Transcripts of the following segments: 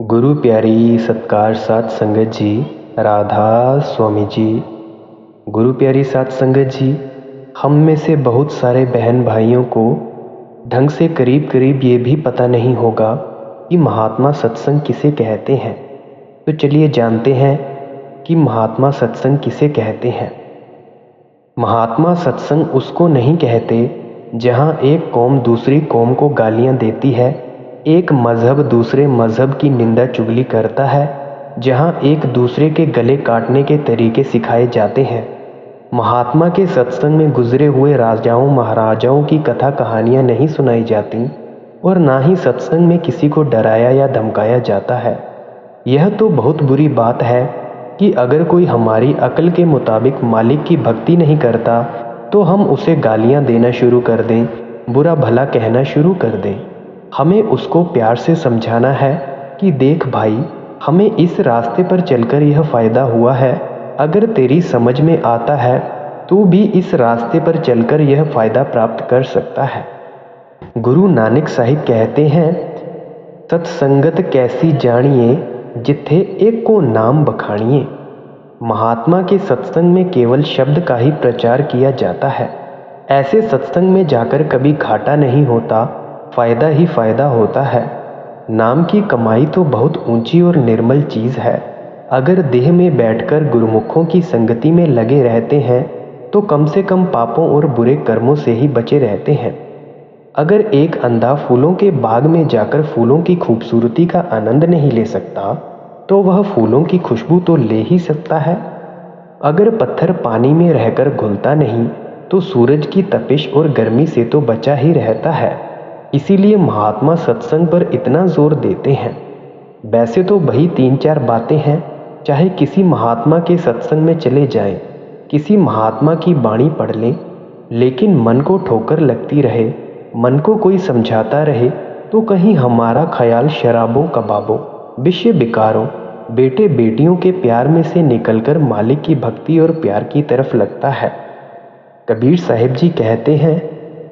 गुरु प्यारी सत्कार सात संगत जी, राधा स्वामी जी। गुरु प्यारी सात संगत जी, हम में से बहुत सारे बहन भाइयों को ढंग से करीब करीब ये भी पता नहीं होगा कि महात्मा सत्संग किसे कहते हैं। तो चलिए जानते हैं कि महात्मा सत्संग किसे कहते हैं। महात्मा सत्संग उसको नहीं कहते जहाँ एक कौम दूसरी कौम को गालियाँ देती है, एक मज़हब दूसरे मज़हब की निंदा चुगली करता है, जहाँ एक दूसरे के गले काटने के तरीके सिखाए जाते हैं। महात्मा के सत्संग में गुजरे हुए राजाओं महाराजाओं की कथा कहानियाँ नहीं सुनाई जाती और ना ही सत्संग में किसी को डराया या धमकाया जाता है। यह तो बहुत बुरी बात है कि अगर कोई हमारी अक्ल के मुताबिक मालिक की भक्ति नहीं करता तो हम उसे गालियाँ देना शुरू कर दें, बुरा भला कहना शुरू कर दें। हमें उसको प्यार से समझाना है कि देख भाई, हमें इस रास्ते पर चलकर यह फ़ायदा हुआ है, अगर तेरी समझ में आता है तू भी इस रास्ते पर चलकर यह फ़ायदा प्राप्त कर सकता है। गुरु नानक साहिब कहते हैं, सत्संगत कैसी जानिए जिथे एक को नाम बखानिए। महात्मा के सत्संग में केवल शब्द का ही प्रचार किया जाता है। ऐसे सत्संग में जाकर कभी घाटा नहीं होता, फ़ायदा ही फ़ायदा होता है। नाम की कमाई तो बहुत ऊंची और निर्मल चीज़ है। अगर देह में बैठकर गुरुमुखों की संगति में लगे रहते हैं तो कम से कम पापों और बुरे कर्मों से ही बचे रहते हैं। अगर एक अंधा फूलों के बाग में जाकर फूलों की खूबसूरती का आनंद नहीं ले सकता तो वह फूलों की खुशबू तो ले ही सकता है। अगर पत्थर पानी में रहकर घुलता नहीं तो सूरज की तपिश और गर्मी से तो बचा ही रहता है। इसीलिए महात्मा सत्संग पर इतना जोर देते हैं। वैसे तो वही 3-4 बातें हैं, चाहे किसी महात्मा के सत्संग में चले जाएं, किसी महात्मा की वाणी पढ़ लें, लेकिन मन को ठोकर लगती रहे, मन को कोई समझाता रहे तो कहीं हमारा ख्याल शराबों कबाबों विषय विकारों बेटे बेटियों के प्यार में से निकलकर मालिक की भक्ति और प्यार की तरफ लगता है। कबीर साहिब जी कहते हैं,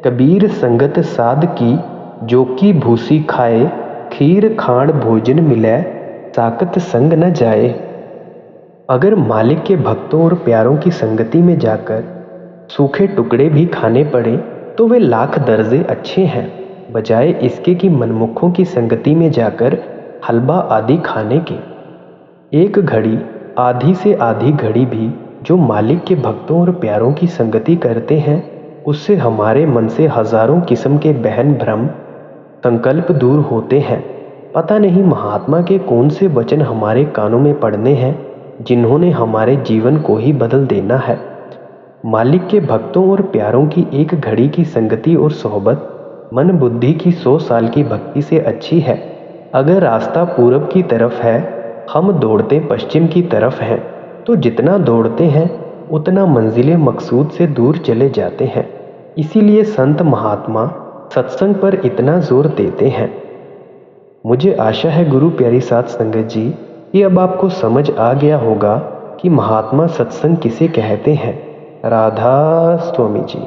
कबीर संगत साध की जो की भूसी खाए, खीर खाण भोजन मिले साकत संग न जाए। अगर मालिक के भक्तों और प्यारों की संगति में जाकर सूखे टुकड़े भी खाने पड़े तो वे लाख दर्जे अच्छे हैं, बजाय इसके कि मनमुखों की संगति में जाकर हलवा आदि खाने के। एक घड़ी आधी से आधी घड़ी भी जो मालिक के भक्तों और प्यारों की संगति करते हैं उससे हमारे मन से हजारों किस्म के बहन भ्रम संकल्प दूर होते हैं। पता नहीं महात्मा के कौन से वचन हमारे कानों में पड़ने हैं जिन्होंने हमारे जीवन को ही बदल देना है। मालिक के भक्तों और प्यारों की एक घड़ी की संगति और सोहबत मन बुद्धि की 100 साल की भक्ति से अच्छी है। अगर रास्ता पूरब की तरफ है, हम दौड़ते पश्चिम की तरफ हैं, तो जितना दौड़ते हैं उतना मंजिले मकसूद से दूर चले जाते हैं। इसीलिए संत महात्मा सत्संग पर इतना जोर देते हैं। मुझे आशा है गुरु प्यारी सात संगत जी कि अब आपको समझ आ गया होगा कि महात्मा सत्संग किसे कहते हैं। राधा स्वामी जी।